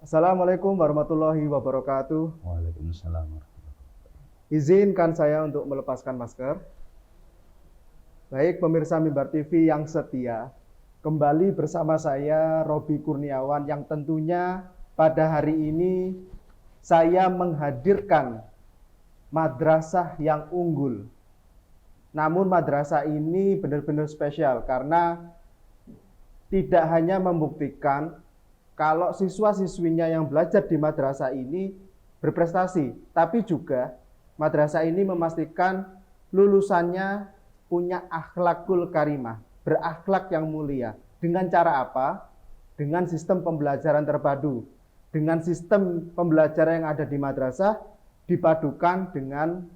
Assalamualaikum warahmatullahi wabarakatuh. Waalaikumsalam. Izinkan saya untuk melepaskan masker. Baik pemirsa Mimbar TV yang setia, kembali bersama saya Robi Kurniawan yang tentunya pada hari ini saya menghadirkan madrasah yang unggul. Namun madrasah ini benar-benar spesial karena tidak hanya membuktikan kalau siswa-siswinya yang belajar di madrasah ini berprestasi, tapi juga madrasah ini memastikan lulusannya punya akhlakul karimah, berakhlak yang mulia. Dengan cara apa? Dengan sistem pembelajaran terpadu. Dengan sistem pembelajaran yang ada di madrasah dipadukan dengan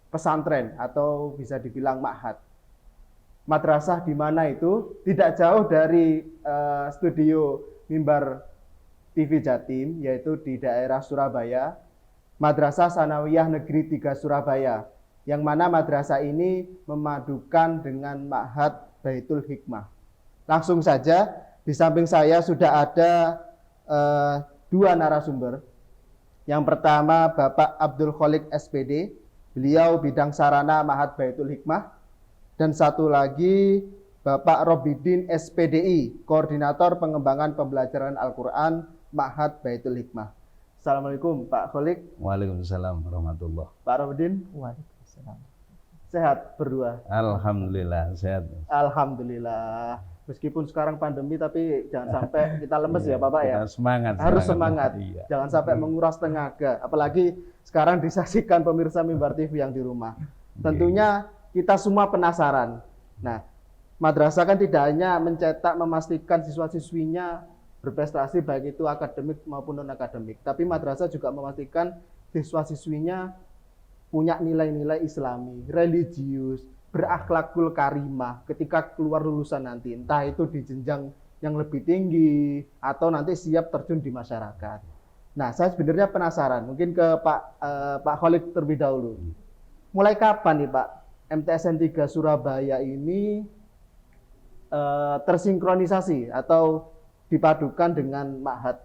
pesantren atau bisa dibilang ma'had. Madrasah di mana itu? Tidak jauh dari studio Mimbar TV Jatim, yaitu di daerah Surabaya, Madrasah Sanawiyah Negeri 3 Surabaya, yang mana madrasah ini memadukan dengan Ma'had Baitul Hikmah. Langsung saja, di samping saya sudah ada dua narasumber. Yang pertama Bapak Abdul Kholik SPD, beliau bidang sarana Ma'had Baitul Hikmah. Dan satu lagi Bapak Robidin SPDI, Koordinator Pengembangan Pembelajaran Al-Quran Ma'had Baitul Hikmah. Assalamualaikum Pak Kholik. Waalaikumsalam warahmatullahi. Pak Robidin. Waalaikumsalam. Sehat berdua? Alhamdulillah sehat. Alhamdulillah. Meskipun sekarang pandemi, tapi jangan sampai kita lemes ya Bapak ya. Semangat. Harus semangat. Iya. Jangan sampai menguras tenaga. Apalagi sekarang disaksikan pemirsa Mimbar TV yang di rumah. Tentunya kita semua penasaran. Nah, madrasah kan tidak hanya mencetak, memastikan siswa-siswinya berprestasi baik itu akademik maupun non-akademik, tapi madrasah juga memastikan siswa-siswinya punya nilai-nilai islami, religius, berakhlakul karimah ketika keluar lulusan nanti, entah itu di jenjang yang lebih tinggi atau nanti siap terjun di masyarakat. Nah, saya sebenarnya penasaran, mungkin ke Pak Kholik terlebih dahulu. Mulai kapan nih Pak MTSN 3 Surabaya ini tersinkronisasi atau dipadukan dengan Ma'had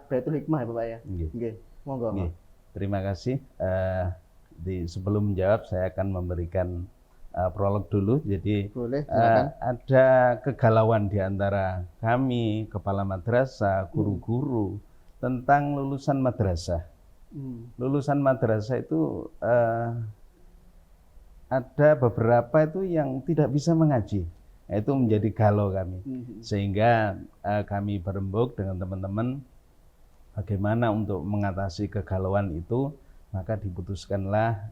Baitul Hikmah ya Bapak ya? Nggih. Monggo. Nggih. Terima kasih. Sebelum menjawab saya akan memberikan prolog dulu. Jadi boleh, silakan. Ada kegalauan di antara kami, kepala madrasah, guru-guru tentang lulusan madrasah. Lulusan madrasah itu ada beberapa itu yang tidak bisa mengaji. Itu menjadi galau kami. Sehingga kami berembuk dengan teman-teman bagaimana untuk mengatasi kegalauan itu, maka diputuskanlah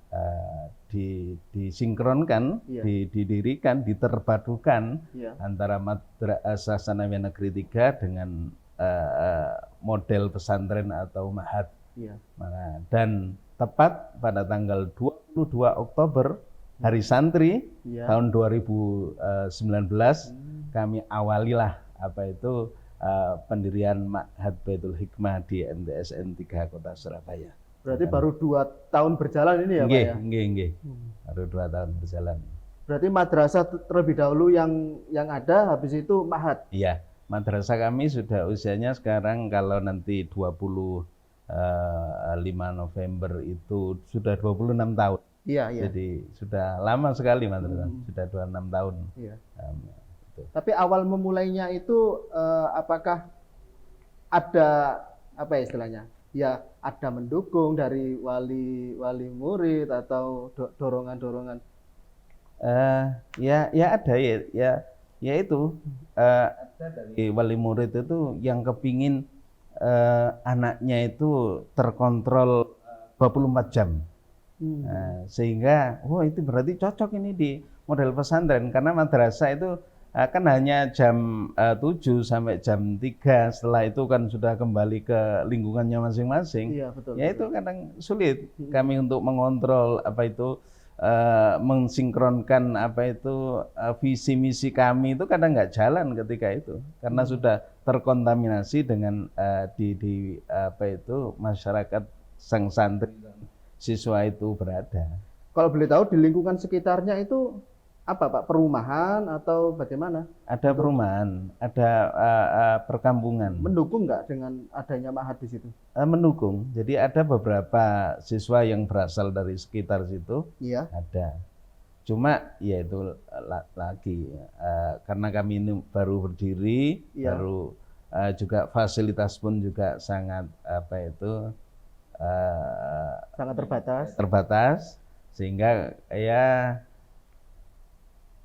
disinkronkan, didirikan, diterpadukan antara Madrasah Sanawiyah Negeri 3 dengan model pesantren atau ma'had. Dan tepat pada tanggal 22 Oktober Hari Santri tahun 2019 kami awalilah pendirian Ma'had Baitul Hikmah di MTSN 3 Kota Surabaya. Berarti baru 2 tahun berjalan ini ya Pak ya? Nggih. Baru 2 tahun berjalan. Berarti madrasah terlebih dahulu yang ada, habis itu Ma'had? Iya, madrasah kami sudah usianya sekarang kalau nanti 25 November itu sudah 26 tahun. Iya. Jadi sudah lama sekali madrasah, sudah 26 tahun. Iya. Tapi awal memulainya itu apakah ada apa ya istilahnya? Ya ada mendukung dari wali murid atau dorongan-dorongan? Ya ada ya itu ada dari wali murid itu yang kepingin anaknya itu terkontrol 24 jam. Sehingga itu berarti cocok ini di model pesantren, karena madrasah itu kan hanya jam 7 sampai jam 3, setelah itu kan sudah kembali ke lingkungannya masing-masing. Iya, betul. Itu kadang sulit kami untuk mengontrol mensinkronkan visi misi kami itu kadang nggak jalan ketika itu, karena sudah terkontaminasi dengan masyarakat sang santri dan siswa itu berada. Kalau boleh tahu di lingkungan sekitarnya itu apa Pak, perumahan atau bagaimana? Ada perumahan, ada perkampungan. Mendukung nggak dengan adanya ma'had di situ? Mendukung. Jadi ada beberapa siswa yang berasal dari sekitar situ, Iya. ada. Cuma ya itu lagi karena kami ini baru berdiri, Iya. baru juga fasilitas pun juga sangat Sangat terbatas. terbatas, sehingga ya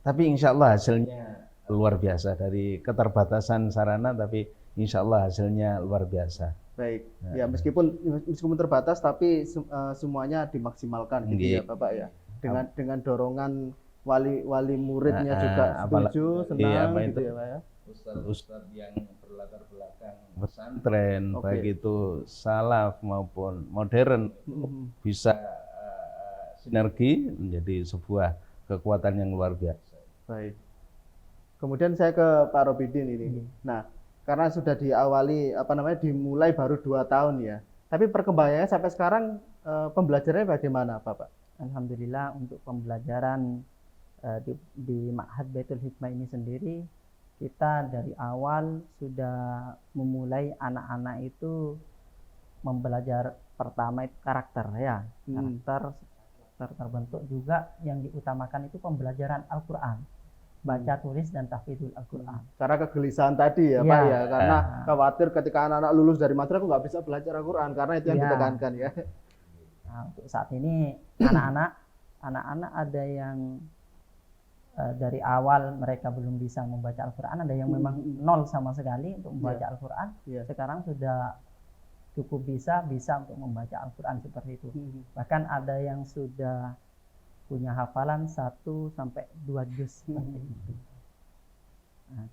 tapi insya Allah hasilnya luar biasa dari keterbatasan sarana, tapi insya Allah hasilnya luar biasa. Baik. Ya meskipun terbatas tapi semuanya dimaksimalkan gitu ya Bapak ya. Dengan dorongan wali muridnya juga setuju, senang gitu ya Pak ya. Ustadz yang berlatar belakang pesantren, baik itu salaf maupun modern, bisa sinergi menjadi sebuah kekuatan yang luar biasa. Baik. Kemudian saya ke Pak Robidin ini. Nah, karena sudah diawali dimulai baru 2 tahun ya. Tapi perkembangannya sampai sekarang pembelajarannya bagaimana, Bapak? Alhamdulillah untuk pembelajaran di Ma'had Baitul Hikmah ini sendiri, kita dari awal sudah memulai anak-anak itu mempelajari pertama itu karakter ya. Karakter terbentuk juga yang diutamakan itu pembelajaran Al-Quran. Baca, tulis, dan tahfidzul Al-Quran. Karena kegelisahan tadi ya, Pak ya, karena khawatir ketika anak-anak lulus dari madrasah nggak bisa belajar Al-Quran, karena itu yang ditekankan ya. Nah, untuk saat ini anak-anak ada yang dari awal mereka belum bisa membaca Al-Quran, ada yang memang nol sama sekali untuk membaca Al-Quran. Sekarang sudah cukup bisa untuk membaca Al-Quran seperti itu. Bahkan ada yang sudah punya hafalan 1 sampai 2 juz seperti itu. Nah,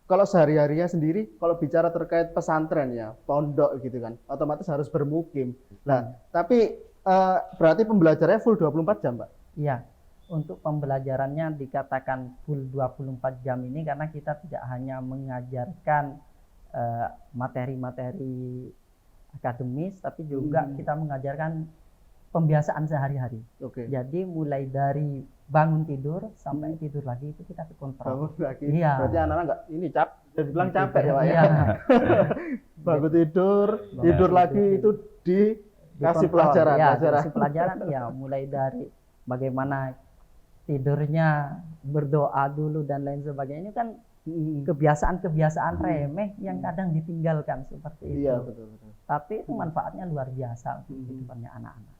kalau sehari-harinya sendiri, kalau bicara terkait pesantren ya, pondok gitu kan, otomatis harus bermukim. Nah, tapi berarti pembelajarannya full 24 jam, Pak? Iya, untuk pembelajarannya dikatakan full 24 jam ini karena kita tidak hanya mengajarkan materi-materi akademis, tapi juga kita mengajarkan pembiasaan sehari-hari. Jadi mulai dari bangun tidur sampai tidur lagi itu kita kontrol. Bangun lagi. Iya. Berarti anak-anak nggak ini jadi bilang capek ya Pak ya. Bangun tidur lagi itu dikasih pelajaran. Ya, kasih pelajaran ya, mulai dari bagaimana tidurnya, berdoa dulu dan lain sebagainya. Ini kan kebiasaan-kebiasaan remeh yang kadang ditinggalkan seperti itu. Iya, betul. Tapi itu manfaatnya luar biasa untuk kehidupannya anak-anak.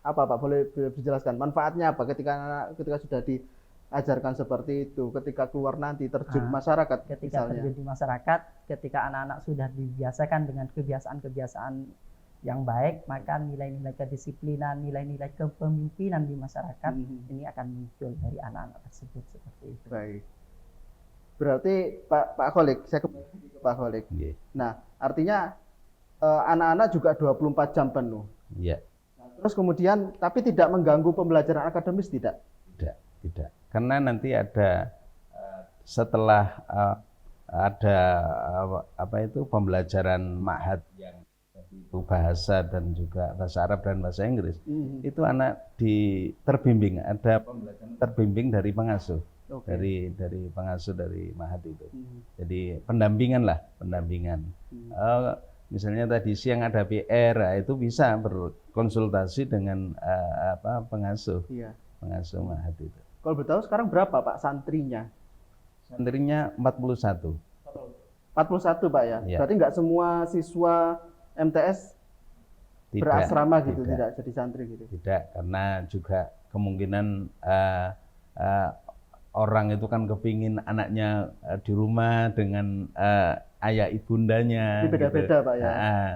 Apa Pak, boleh dijelaskan manfaatnya apa ketika sudah diajarkan seperti itu, ketika keluar nanti terjun masyarakat ketika terjun di masyarakat, ketika anak-anak sudah dibiasakan dengan kebiasaan-kebiasaan yang baik, maka nilai-nilai kedisiplinan, nilai-nilai kepemimpinan di masyarakat ini akan muncul dari anak-anak tersebut seperti itu. Baik. Berarti Pak Kholik, saya kembali ke Pak Kholik. Nah, artinya anak-anak juga 24 jam penuh. Iya. Terus kemudian, tapi tidak mengganggu pembelajaran akademis, tidak? Tidak. Karena nanti ada setelah ada pembelajaran ma'had yang itu bahasa dan juga bahasa Arab dan bahasa Inggris, itu anak terbimbing, ada pembelajaran terbimbing dari pengasuh, dari pengasuh dari ma'had itu. Jadi pendampingan. Misalnya tadi siang ada PR, itu bisa berkonsultasi dengan pengasuh ma'had itu. Kalau bertahu sekarang berapa Pak santrinya? Santrinya 41. 41 Pak ya? Berarti nggak semua siswa MTS berasrama gitu, tidak jadi santri gitu? Tidak, karena juga kemungkinan orang itu kan kepingin anaknya di rumah dengan ayah ibundanya. Beda-beda Pak ya?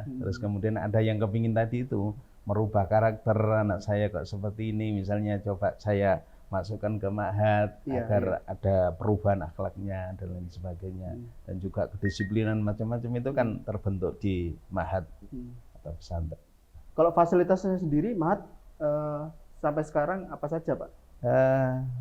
Terus kemudian ada yang kepingin tadi itu merubah karakter anak saya kok seperti ini, misalnya coba saya masukkan ke ma'had agar ada perubahan akhlaknya dan lain sebagainya, dan juga kedisiplinan macam-macam itu kan terbentuk di ma'had atau pesantren. Kalau fasilitasnya sendiri ma'had sampai sekarang apa saja Pak?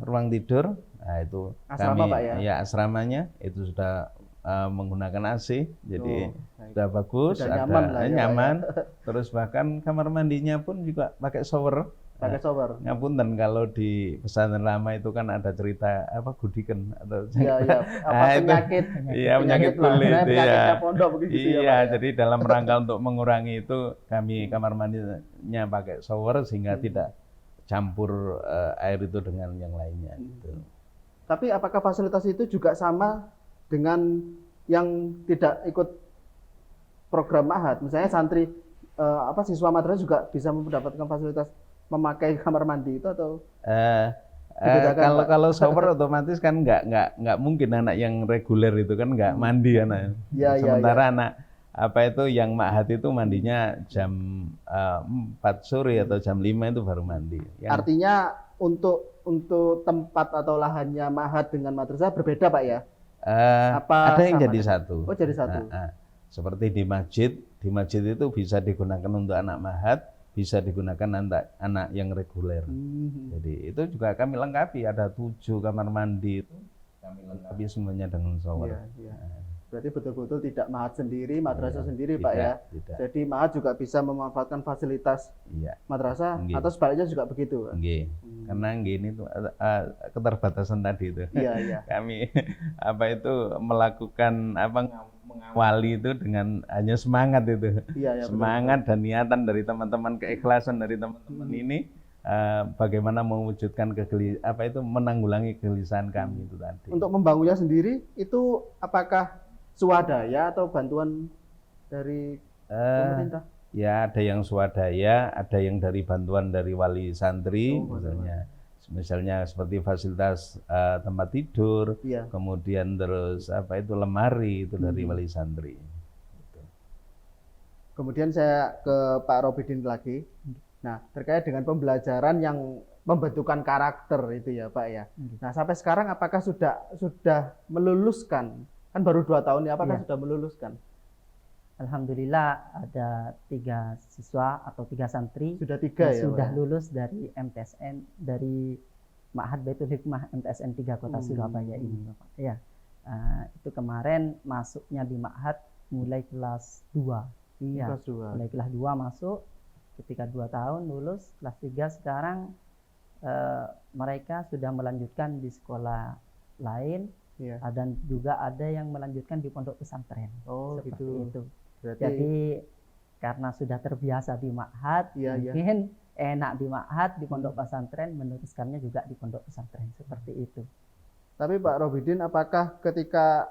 Ruang tidur, nah itu asrama kami, Pak ya? Asramanya itu sudah menggunakan AC, jadi sudah bagus, sudah ada nyaman. Terus bahkan kamar mandinya pun juga pakai shower. pakai shower. Ngapunten kalau di pesantren lama itu kan ada cerita apa gudiken atau Iya, iya. Apa Nah, itu- penyakit? Iya, penyakit lah. kulit, Sebenarnya penyakitnya iya. pondok begitu ya, Iya, Pak, ya? jadi dalam rangka untuk mengurangi itu kami kamar mandinya pakai shower sehingga tidak campur air itu dengan yang lainnya gitu. Tapi apakah fasilitas itu juga sama dengan yang tidak ikut program Ma'had? Misalnya santri siswa madrasah juga bisa mendapatkan fasilitas memakai kamar mandi itu atau dibedakan, Pak? Kalau shower otomatis kan nggak mungkin anak yang reguler itu kan nggak mandi anak. Iya, iya, Sementara anak apa itu yang Ma'had itu mandinya jam 4 sore atau jam 5 itu baru mandi. Artinya untuk tempat atau lahannya Ma'had dengan madrasah berbeda, Pak, ya? Apa Ada yang sama? jadi satu. Oh, jadi satu. Seperti di masjid itu bisa digunakan untuk anak Ma'had, bisa digunakan anak yang reguler. Jadi itu juga kami lengkapi, ada 7 kamar mandi itu kami lengkapi semuanya dengan shower. Iya, iya. Berarti betul-betul tidak Ma'had sendiri, madrasah Iya, sendiri, tidak, Pak, ya? tidak. Jadi Ma'had juga bisa memanfaatkan fasilitas Iya. madrasah Nggih. atau sebaliknya juga begitu, Pak? Nggih. Karena gini tuh keterbatasan tadi itu. Iya, iya. Kami melakukan mengawali itu dengan hanya semangat itu. Iya, ya, Semangat dan niatan dari teman-teman, keikhlasan dari teman-teman ini bagaimana mewujudkan menanggulangi kegelisahan kami itu tadi. Untuk membangunnya sendiri itu apakah swadaya atau bantuan dari pemerintah? Ya, ada yang swadaya, ada yang dari bantuan dari wali santri, misalnya seperti fasilitas tempat tidur, Iya. kemudian terus lemari itu dari wali santri. Kemudian saya ke Pak Robidin lagi. Nah, terkait dengan pembelajaran yang pembentukan karakter itu ya, Pak, ya. Nah, sampai sekarang apakah sudah meluluskan? Kan baru 2 tahun ya, apakah sudah meluluskan? Alhamdulillah ada 3 siswa atau 3 santri Sudah 3 ya, sudah Pak? lulus dari MTSN, dari Ma'had Baitul Hikmah MTSN 3 Kota Surabaya ini, Bapak. Ya, itu kemarin masuknya di Ma'had mulai kelas 2. Iya, Kelas 2. mulai kelas 2 masuk, ketika 2 tahun lulus, kelas 3 sekarang mereka sudah melanjutkan di sekolah lain, Iya. dan juga ada yang melanjutkan di pondok pesantren. Oh, Seperti gitu. itu. Berarti Jadi karena sudah terbiasa di Ma'had, Iya, iya. mungkin enak di Ma'had, di pondok pesantren, meneruskannya juga di pondok pesantren, seperti itu. Tapi Pak Robidin, apakah ketika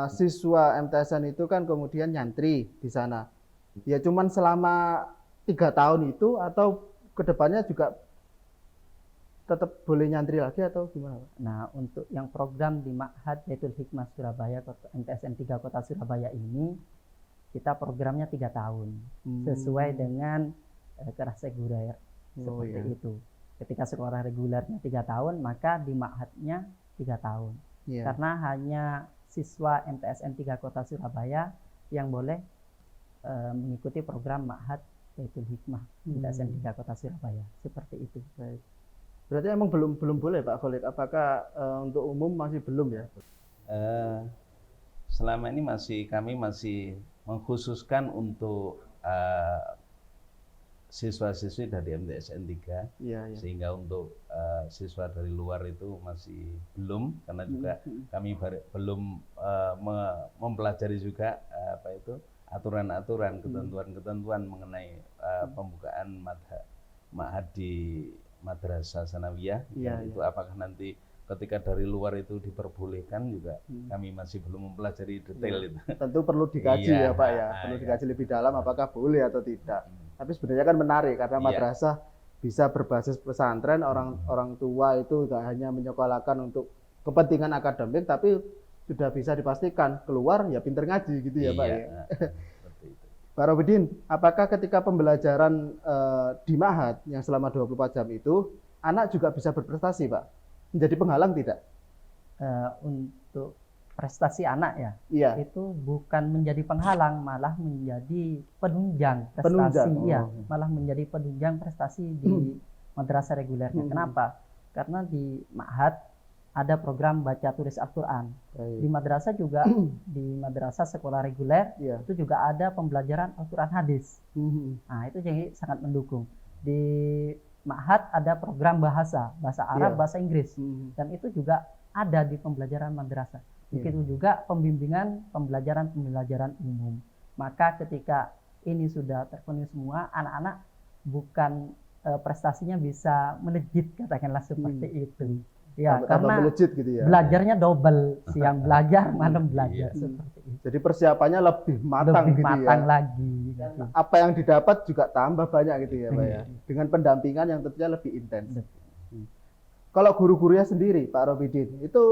siswa MTSN itu kan kemudian nyantri di sana, ya cuman selama 3 tahun itu atau kedepannya juga tetap boleh nyantri lagi atau gimana, Pak? Nah, untuk yang program di Ma'had Baitul Hikmah Surabaya, MTSN 3 Kota Surabaya ini, kita programnya 3 tahun, sesuai dengan kelas reguler, seperti iya. itu. Ketika sekolah regulernya 3 tahun, maka di Ma'hadnya 3 tahun. Iya. Karena hanya siswa MTSN 3 Kota Surabaya yang boleh mengikuti program Ma'had Baitul Hikmah MTSN 3 Kota Surabaya, seperti itu. Baik. Berarti emang belum boleh, Pak Khalid? Apakah untuk umum masih belum ya? Selama ini kami masih mengkhususkan untuk siswa-siswi dari MTSN 3, Iya, iya. sehingga untuk siswa dari luar itu masih belum, karena juga kami belum mempelajari juga aturan-aturan, ketentuan-ketentuan mengenai pembukaan Ma'had di Madrasah Sanawiyah. Iya, Itu apakah nanti ketika dari luar itu diperbolehkan juga kami masih belum mempelajari detail itu. Tentu perlu dikaji Iya, ya, Pak, ya. Perlu dikaji lebih dalam apakah boleh atau tidak. Tapi sebenarnya kan menarik karena madrasah bisa berbasis pesantren, orang tua itu tidak hanya menyekolahkan untuk kepentingan akademik, tapi sudah bisa dipastikan keluar ya pinter ngaji gitu ya, Pak, ya. Seperti itu. Pak Robidin, apakah ketika pembelajaran di Ma'had yang selama 24 jam itu, anak juga bisa berprestasi, Pak? Menjadi penghalang tidak? Untuk prestasi anak ya, Iya. itu bukan menjadi penghalang, malah menjadi penunjang prestasi. Penunjang, Ya, oh. malah menjadi penunjang prestasi di madrasah regulernya. Kenapa? Karena di Ma'had ada program baca tulis Al-Quran. Di madrasah juga, di madrasah sekolah reguler, Iya. itu juga ada pembelajaran Al-Quran hadis. Nah, itu jadi sangat mendukung. Di Ma'had ada program bahasa Arab, Iya. bahasa Inggris, Hmm. dan itu juga ada di pembelajaran madrasah. Iya. Begitu juga pembimbingan pembelajaran umum. Maka ketika ini sudah terpenuhi semua, anak-anak bukan prestasinya bisa melejit, katakanlah seperti itu. Ya, Tambah karena melejit gitu ya. belajarnya double, siang belajar, malam belajar, Iya. seperti itu. Jadi persiapannya lebih matang Lebih gitu matang ya. lagi. Dan gitu. apa yang didapat juga tambah banyak gitu ya, Pak ya. Iya. Dengan pendampingan yang tentunya lebih intens. Betul. Kalau guru-gurunya sendiri, Pak Robidin, itu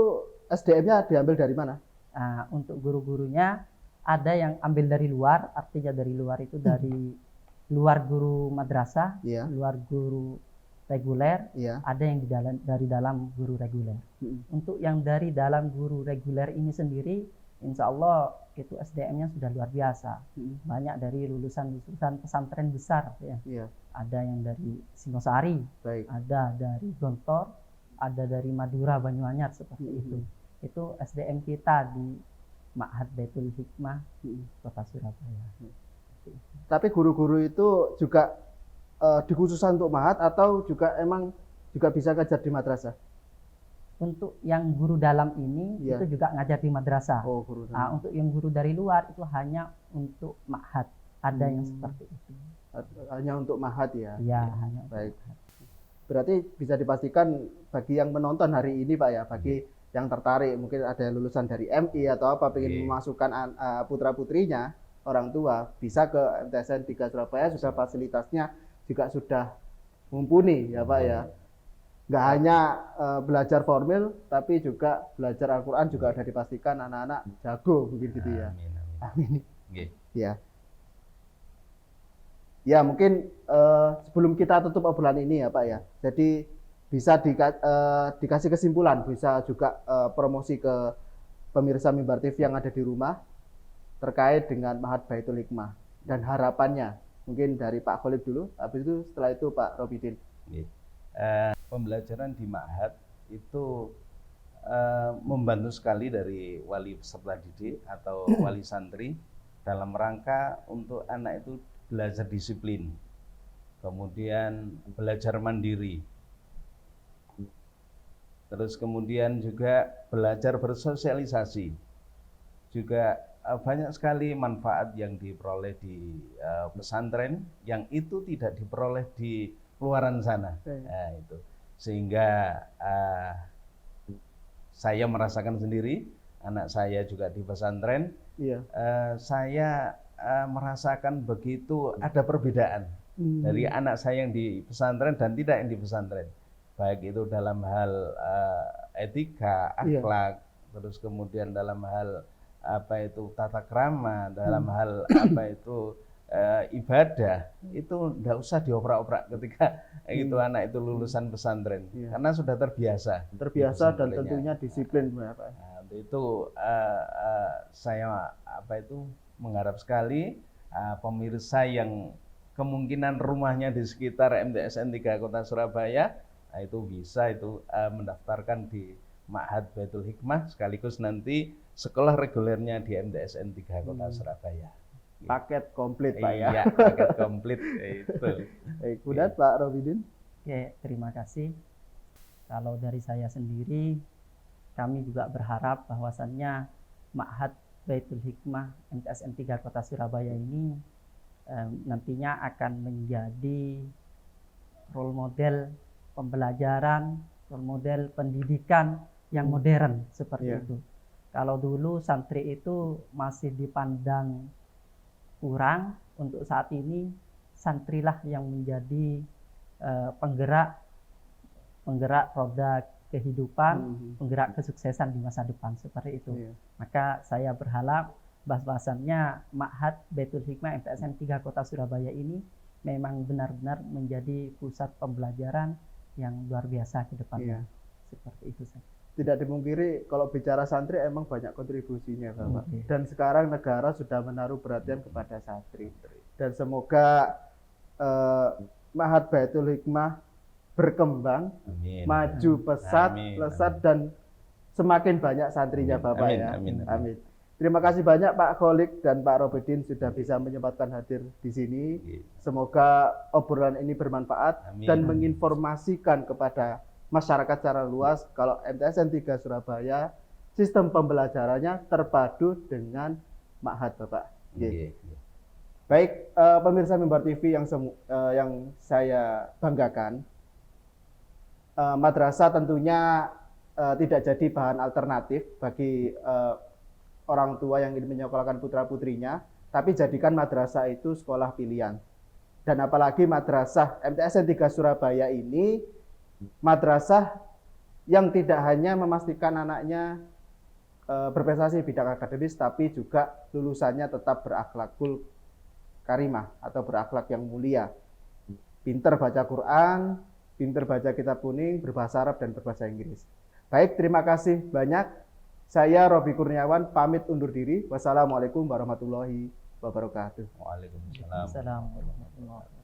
SDM-nya diambil dari mana? Nah, untuk guru-gurunya ada yang ambil dari luar, artinya dari luar itu dari luar guru madrasah, Iya. luar guru reguler, Iya. ada yang dari dalam guru reguler. Untuk yang dari dalam guru reguler ini sendiri, insya Allah itu SDM-nya sudah luar biasa. Banyak dari lulusan pesantren besar, ya. Iya. Ada yang dari Singosari, Baik. ada dari Gontor, ada dari Madura, Banyuanyar, seperti itu. Itu SDM kita di Ma'had Baitul Hikmah Kota Surabaya. Tapi guru-guru itu juga dikhususkan untuk Ma'had atau juga emang juga bisa ngajar di madrasah? Untuk yang guru dalam ini Iya. itu juga ngajar di madrasah. Oh, guru dalam. Nah, untuk yang guru dari luar itu hanya untuk Ma'had. Ada yang seperti itu. Hanya untuk Ma'had ya. Iya, hanya untuk Baik. Ma'had. Berarti bisa dipastikan bagi yang menonton hari ini, Pak ya, bagi yang tertarik, mungkin ada yang lulusan dari MI atau apa, pengen memasukkan putra-putrinya, orang tua, bisa ke MTSN 3 Surabaya, sudah fasilitasnya juga sudah mumpuni ya Pak ya. Nggak hanya belajar formil, tapi juga belajar Al-Quran juga ada dipastikan anak-anak jago, mungkin gitu ya. Amin, amin. Amin. Nggih. Ya. Ya mungkin sebelum kita tutup obrolan ini ya Pak ya, jadi bisa dikasih kesimpulan, bisa juga promosi ke pemirsa Mimbar TV yang ada di rumah terkait dengan Ma'had Baitul Hikmah dan harapannya. Mungkin dari Pak Khalid dulu, habis itu setelah itu Pak Robidin. Nggih. Pembelajaran di Ma'had itu membantu sekali dari wali peserta didik atau wali santri dalam rangka untuk anak itu belajar disiplin, kemudian belajar mandiri, terus kemudian juga belajar bersosialisasi. Juga banyak sekali manfaat yang diperoleh di pesantren yang itu tidak diperoleh di luaran sana. Nah, itu sehingga saya merasakan sendiri, anak saya juga di pesantren. Iya. Saya merasakan begitu ada perbedaan dari anak saya yang di pesantren dan tidak yang di pesantren, baik itu dalam hal etika, akhlak, terus kemudian dalam hal apa itu tata krama, dalam hal apa itu ibadah, itu enggak usah dioprak-oprak ketika itu anak itu lulusan pesantren, karena sudah terbiasa Dan tentunya disiplin ya Pak. Nah, itu saya apa itu mengharap sekali pemirsa yang kemungkinan rumahnya di sekitar MTSN 3 Kota Surabaya, itu bisa itu mendaftarkan di Ma'had Baitul Hikmah, sekaligus nanti sekolah regulernya di MTSN 3 Kota Surabaya. Paket komplit Pak ya. Iya, paket komplit itu. Baik, kemudian Pak Robidin. Oke, terima kasih. Kalau dari saya sendiri, kami juga berharap bahwasannya Ma'had Baitul Hikmah MTSN 3 Kota Surabaya ini nantinya akan menjadi role model pembelajaran, role model pendidikan yang modern seperti itu. Kalau dulu santri itu masih dipandang kurang, untuk saat ini santrilah yang menjadi penggerak roda kehidupan, penggerak kesuksesan di masa depan seperti itu. Maka saya berharap bahwasannya Ma'had Baitul Hikmah MTSN 3 Kota Surabaya ini memang benar-benar menjadi pusat pembelajaran yang luar biasa ke depannya. Seperti itu saja. Tidak dimungkiri kalau bicara santri emang banyak kontribusinya Bapak. Dan sekarang negara sudah menaruh perhatian kepada santri. Dan semoga Ma'had Baitul Hikmah berkembang, maju pesat, dan semakin banyak santrinya Bapak ya. Amin. Terima kasih banyak Pak Kholik dan Pak Robedin sudah bisa menyempatkan hadir di sini. Semoga obrolan ini bermanfaat Amin. dan menginformasikan kepada masyarakat secara luas kalau MTSN 3 Surabaya sistem pembelajarannya terpadu dengan Ma'had Bapak. Iya. Baik, pemirsa Mimbar TV yang saya banggakan, madrasah tentunya tidak jadi bahan alternatif bagi orang tua yang ingin menyekolahkan putra-putrinya, tapi jadikan madrasah itu sekolah pilihan. Dan apalagi madrasah MTSN 3 Surabaya ini madrasah yang tidak hanya memastikan anaknya berprestasi di bidang akademis, tapi juga lulusannya tetap berakhlakul karimah atau berakhlak yang mulia. Pinter baca Quran, pinter baca kitab kuning, berbahasa Arab dan berbahasa Inggris. Baik, terima kasih banyak. Saya Robi Kurniawan pamit undur diri. Wassalamualaikum warahmatullahi wabarakatuh. Waalaikumsalam. Assalamualaikum warahmatullahi wabarakatuh.